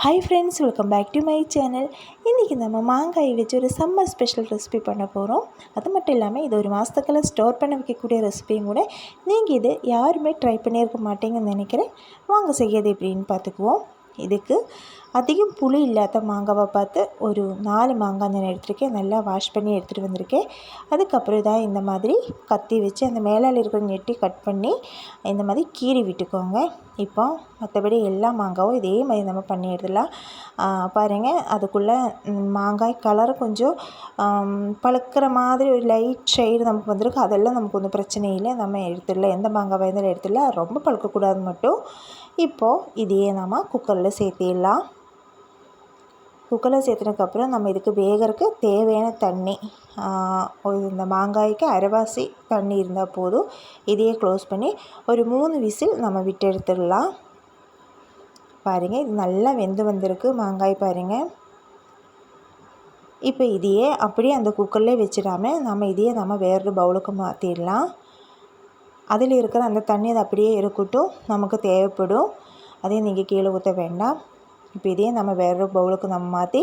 Hi friends, welcome back to my channel. இன்றைக்கி நம்ம மாங்காய் வச்சு ஒரு சம்மர் ஸ்பெஷல் ரெசிபி பண்ண போகிறோம். அது மட்டும் இல்லாமல் இது ஒரு மாதத்துக்கெல்லாம் ஸ்டோர் பண்ண வைக்கக்கூடிய ரெசிபியும் கூட. நீங்கள் இது யாருமே ட்ரை பண்ணியிருக்க மாட்டீங்கன்னு நினைக்கிறேன். வாங்க செய்யறது எப்படின்னு பார்த்துக்குவோம். இதுக்கு அதிகம் புளி இல்லாத மாங்காவை பார்த்து ஒரு 4 மாங்காய் நான் எடுத்துருக்கேன். நல்லா வாஷ் பண்ணி எடுத்துகிட்டு வந்திருக்கேன். அதுக்கப்புறம் இதான் இந்த மாதிரி கத்தி வச்சு அந்த மேலால் இருக்கிற நெட்டி கட் பண்ணி இந்த மாதிரி கீறி விட்டுக்கோங்க. இப்போ மற்றபடி எல்லா மாங்காவும் இதே மாதிரி நம்ம பண்ணி எடுத்துடலாம். பாருங்கள், அதுக்குள்ளே மாங்காய் கலர் கொஞ்சம் பழுக்கிற மாதிரி ஒரு லைட் ஷேடு நமக்கு வந்திருக்கு. அதெல்லாம் நமக்கு ஒன்றும் பிரச்சனை இல்லை, நம்ம எடுத்துடலாம். எந்த மாங்காய் இருந்தாலும் எடுத்துடலாம், ரொம்ப பழுக்கக்கூடாது மட்டும். இப்போது இதையே நம்ம குக்கரில் சேர்த்திடலாம். குக்கரில் சேர்த்துனதுக்கப்புறம் நம்ம இதுக்கு வேகிறதுக்கு தேவையான தண்ணி, இந்த மாங்காய்க்கு அரைவாசி தண்ணி இருந்தால் போதும். இதையே க்ளோஸ் பண்ணி ஒரு 3 விசில் நம்ம விட்டு எடுத்துடலாம். பாருங்கள், இது நல்லா வெந்து வந்திருக்கு மாங்காய் பாருங்கள். இப்போ இதையே அப்படியே அந்த குக்கர்லேயே வச்சிடாமல் நம்ம வேறு பவுலுக்கு மாற்றிடலாம். அதில் இருக்கிற அந்த தண்ணி அது அப்படியே இருக்கட்டும், நமக்கு தேவைப்படும். அதையும் நீங்கள் கீழே ஊற்ற வேண்டாம். இப்போ இதையே நம்ம வேறு பவுலுக்கு நம்ம மாற்றி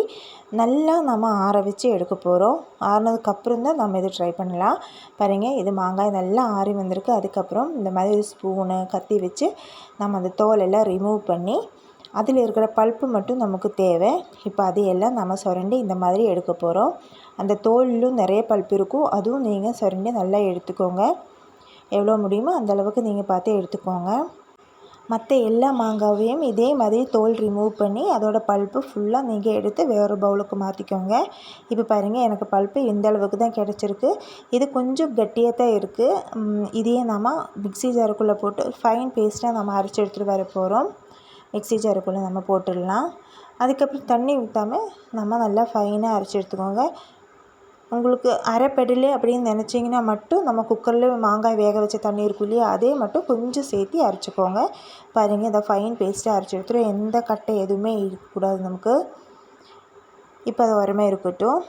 நல்லா நம்ம ஆற வச்சு எடுக்க போகிறோம். ஆறினதுக்கப்புறம் தான் நம்ம இதை ட்ரை பண்ணலாம். பாருங்கள், இது மாங்காய் நல்லா ஆறி வந்திருக்கு. அதுக்கப்புறம் இந்த மாதிரி ஒரு ஸ்பூனு கத்தி வச்சு நம்ம அந்த தோலெல்லாம் ரிமூவ் பண்ணி அதில் இருக்கிற பல்ப்பு மட்டும் நமக்கு தேவை. இப்போ அதையெல்லாம் நம்ம சுரண்டி இந்த மாதிரி எடுக்க போகிறோம். அந்த தோலிலும் நிறைய பல்ப்பு இருக்கும், அதுவும் நீங்கள் சுரண்டி நல்லா எடுத்துக்கோங்க. எவ்வளோ முடியுமோ அந்தளவுக்கு நீங்கள் பார்த்து எடுத்துக்கோங்க. மற்ற எல்லா மாங்காவையும் இதே மாதிரி தோல் ரிமூவ் பண்ணி அதோட பல்ப்பு ஃபுல்லாக நீங்கள் எடுத்து வேறு பவுலுக்கு மாற்றிக்கோங்க. இப்போ பாருங்கள், எனக்கு பல்ப்பு இந்த அளவுக்கு தான் கிடச்சிருக்கு. இது கொஞ்சம் கட்டியாக தான் இருக்குது. இதையே நம்ம மிக்ஸி ஜாருக்குள்ளே போட்டு ஃபைன் பேஸ்ட்டாக நம்ம அரைச்சி எடுத்துகிட்டு வர போகிறோம். மிக்ஸி ஜாருக்குள்ளே நம்ம போட்டுடலாம். அதுக்கப்புறம் தண்ணி ஊற்றாமல் நம்ம நல்லா ஃபைனாக அரைச்சி எடுத்துக்கோங்க. உங்களுக்கு அரைப்படலை அப்படின்னு நினச்சிங்கன்னா மட்டும் நம்ம குக்கரில் மாங்காய் வேக வச்ச தண்ணி இருக்கும் இல்லையா, அதே மட்டும் கொஞ்சம் சேர்த்து அரைச்சிக்கோங்க. பாருங்கள், இதை ஃபைன் பேஸ்ட்டாக அரைச்சி எடுத்துரும். எந்த கட்டை எதுவுமே இருக்கக்கூடாது நமக்கு. இப்போ அது உரமே இருக்கட்டும்.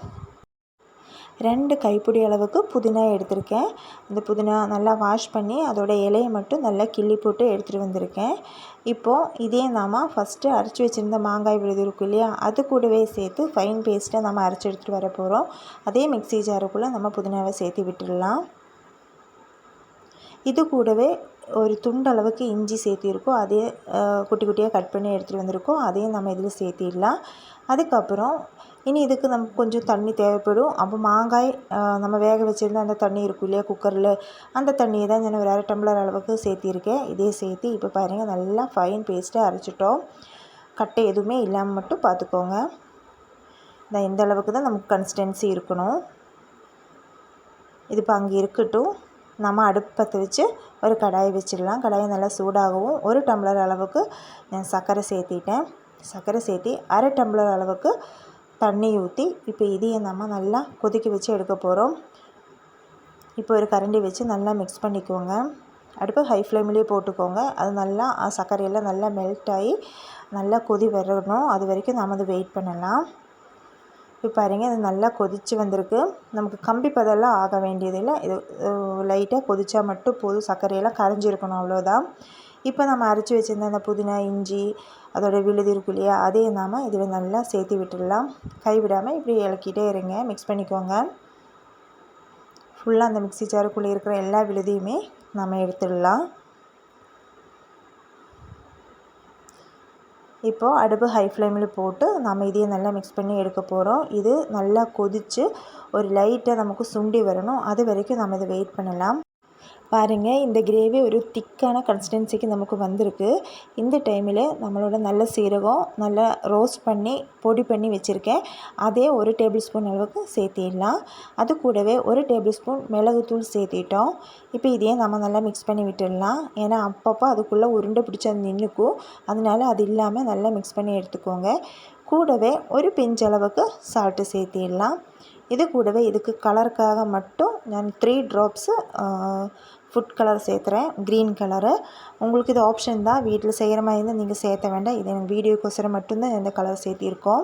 2 கைப்பிடி அளவுக்கு புதினா எடுத்திருக்கேன். இந்த புதினா நல்லா வாஷ் பண்ணி அதோட இலையை மட்டும் நல்லா கிள்ளி போட்டு எடுத்துகிட்டு வந்திருக்கேன். இப்போது இதே நாம் ஃபஸ்ட்டு அரைச்சி வச்சுருந்த மாங்காய் விழுது இருக்கும் இல்லையா, அது கூடவே சேர்த்து ஃபைன் பேஸ்ட்டாக நம்ம அரைச்சி எடுத்துகிட்டு வர போகிறோம். அதே மிக்ஸி ஜாருக்குள்ளே நம்ம புதினாவை சேர்த்து விட்டுடலாம். இது கூடவே ஒரு துண்டு அளவுக்கு இஞ்சி சேர்த்திருக்கோம். அதே குட்டி குட்டியாக கட் பண்ணி எடுத்துகிட்டு வந்திருக்கோம். அதையும் நம்ம இதில் சேர்த்திடலாம். அதுக்கப்புறம் இனி இதுக்கு நமக்கு கொஞ்சம் தண்ணி தேவைப்படும். அப்போ மாங்காய் நம்ம வேக வச்சுருந்த அந்த தண்ணி இருக்கும் இல்லையா குக்கரில், அந்த தண்ணியை தான் நான் ஒரு 1/2 டம்ளர் அளவுக்கு சேர்த்திருக்கேன். இதே சேர்த்து இப்போ பாருங்கள், நல்லா ஃபைன் பேஸ்ட்டாக அரைச்சிட்டோம். கட்டை எதுவுமே இல்லாமல் மட்டும் பார்த்துக்கோங்க. இந்த அளவுக்கு தான் நமக்கு கன்சிஸ்டன்சி இருக்கணும். இது இப்போ அங்கே இருக்கட்டும். நம்ம அடுப்பு பற்ற வச்சு ஒரு கடாயை வச்சிடலாம். கடாயை நல்லா சூடாகவும் 1 டம்ளர் அளவுக்கு நான் சர்க்கரை சேர்த்திட்டேன். சர்க்கரை சேர்த்தி 1/2 டம்ளர் அளவுக்கு தண்ணி ஊற்றி இப்போ இதையை நம்ம நல்லா கொதிக்க வச்சு எடுக்க போகிறோம். இப்போ ஒரு கரண்டி வச்சு நல்லா மிக்ஸ் பண்ணிக்கோங்க. அடுப்பு ஹை ஃப்ளேம்லேயே போட்டுக்கோங்க. அது நல்லா சர்க்கரையெல்லாம் நல்லா மெல்ட் ஆகி நல்லா கொதி வரணும். அது வரைக்கும் நம்ம அதை வெயிட் பண்ணலாம். இப்போ பாருங்கள், இது நல்லா கொதித்து வந்திருக்கு. நமக்கு கம்பி பதெல்லாம் ஆக வேண்டியதில்லை. இது லைட்டாக கொதித்தா மட்டும் போதும். சர்க்கரையெல்லாம் கரைஞ்சிருக்கணும், அவ்வளோதான். இப்போ நம்ம அரைச்சி வச்சுருந்த அந்த புதினா, இஞ்சி, அதோட விழுது இருக்கும் இல்லையா, அதே நாம் இதில் நல்லா சேர்த்து விட்டுடலாம். கைவிடாமல் இப்படி இலக்கிட்டே இருங்க, மிக்ஸ் பண்ணிக்கோங்க. ஃபுல்லாக அந்த மிக்ஸி ஜாருக்குள்ளே இருக்கிற எல்லா விழுதையுமே நம்ம எடுத்துடலாம். இப்போது அடுப்பு ஹை ஃப்ளேமில் போட்டு நம்ம இதையும் நல்லா மிக்ஸ் பண்ணி எடுக்க போகிறோம். இது நல்லா கொதித்து ஒரு லைட்டாக நமக்கு சுண்டி வரணும். அது வரைக்கும் நம்ம இதை வெயிட் பண்ணலாம். பாருங்கள், இந்த கிரேவி ஒரு திக்கான கன்சிஸ்டன்சிக்கு நமக்கு வந்திருக்கு. இந்த டைமில் நம்மளோட நல்ல சீரகம் நல்லா ரோஸ்ட் பண்ணி பொடி பண்ணி வச்சுருக்கேன். அதே 1 டேபிள் ஸ்பூன் அளவுக்கு சேர்த்திடலாம். அது கூடவே 1 டேபிள் ஸ்பூன் மிளகுத்தூள் சேர்த்திட்டோம். இப்போ இதையே நம்ம நல்லா மிக்ஸ் பண்ணி விட்டுடலாம். ஏன்னா அப்பப்போ அதுக்குள்ளே உருண்டை பிடிச்சி அது நின்றுக்கும். அதனால் அது இல்லாமல் நல்லா மிக்ஸ் பண்ணி எடுத்துக்கோங்க. கூடவே ஒரு பிஞ்ச் அளவுக்கு சால்ட்டு சேர்த்திடலாம். இது கூடவே இதுக்கு கலருக்காக மட்டும் நான் 3 ட்ராப்ஸு ஃபுட் கலர் சேர்த்துறேன், க்ரீன் கலரு. உங்களுக்கு இது ஆப்ஷன் தான், வீட்டில் செய்கிற மாதிரி இருந்தால் நீங்கள் சேர்த்த வேண்டாம். இது எனக்கு வீடியோக்கோசரம் மட்டும்தான் இந்த கலர் சேர்த்திருக்கோம்.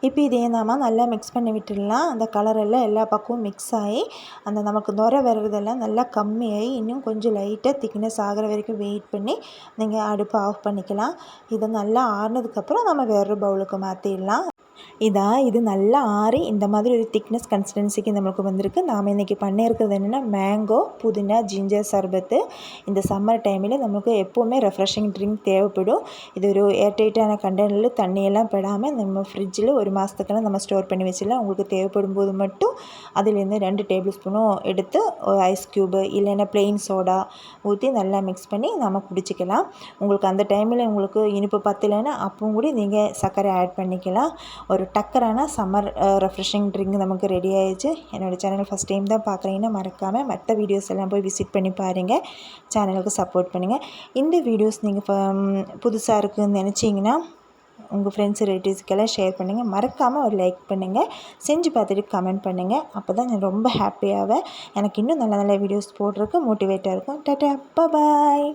இப்போ இதையே நாம் நல்லா மிக்ஸ் பண்ணி விட்டுடலாம். அந்த கலரெல்லாம் எல்லா பக்கமும் மிக்ஸ் ஆகி அந்த நமக்கு நுரை வர்றதெல்லாம் நல்லா கம்மியாகி இன்னும் கொஞ்சம் லைட்டாக திக்னஸ் ஆகிற வரைக்கும் வெயிட் பண்ணி நீங்கள் அடுப்பை ஆஃப் பண்ணிக்கலாம். இதை நல்லா ஆறுனதுக்கப்புறம் நம்ம வேறு பவுலுக்கு மாற்றிடலாம். இது நல்லா ஆறி இந்த மாதிரி ஒரு திக்னஸ் கன்சிஸ்டன்சிக்கு நம்மளுக்கு வந்திருக்கு. நாம் இன்றைக்கி பண்ணியிருக்கிறது என்னென்னா மேங்கோ புதினா ஜிஞ்சர் சர்பத்து. இந்த சம்மர் டைமில் நமக்கு எப்போவுமே ரெஃப்ரெஷிங் ட்ரிங்க் தேவைப்படும். இது ஒரு ஏர்டைட்டான கண்டெய்னரில் தண்ணியெல்லாம் படாமல் நம்ம ஃப்ரிட்ஜில் ஒரு மாதத்துக்கெல்லாம் நம்ம ஸ்டோர் பண்ணி வச்சிடலாம். உங்களுக்கு தேவைப்படும் போது மட்டும் அதிலேருந்து 2 டேபிள் ஸ்பூனும் எடுத்து ஐஸ் க்யூபு இல்லைன்னா ப்ளெயின் சோடா ஊற்றி நல்லா மிக்ஸ் பண்ணி நம்ம குடிச்சிக்கலாம். உங்களுக்கு அந்த டைமில் உங்களுக்கு இனிப்பு பத்தலைன்னா அப்பவும் கூட நீங்கள் சர்க்கரை ஆட் பண்ணிக்கலாம். ஒரு டக்கரான சம்மர் ரெஃப்ரெஷிங் ட்ரிங்க் நமக்கு ரெடி ஆயிடுச்சு. என்னோடய சேனல் ஃபஸ்ட் டைம் தான் பார்க்குறீங்கன்னா மறக்காமல் மற்ற வீடியோஸ் எல்லாம் போய் விசிட் பண்ணி பாருங்கள். சேனலுக்கு சப்போர்ட் பண்ணுங்கள். இந்த வீடியோஸ் நீங்கள் புதுசாக இருக்குதுன்னு நினச்சிங்கன்னா உங்கள் ஃப்ரெண்ட்ஸ் ரிலேட்டிவ்ஸ்க்கெல்லாம் ஷேர் பண்ணுங்கள். மறக்காமல் ஒரு லைக் பண்ணுங்கள். செஞ்சு பார்த்துட்டு கமெண்ட் பண்ணுங்கள். அப்போ தான் நான் ரொம்ப ஹாப்பியாகவே எனக்கு இன்னும் நல்ல நல்ல வீடியோஸ் போடுறதுக்கு மோட்டிவேட்டாக இருக்கும். டாடா பாய்.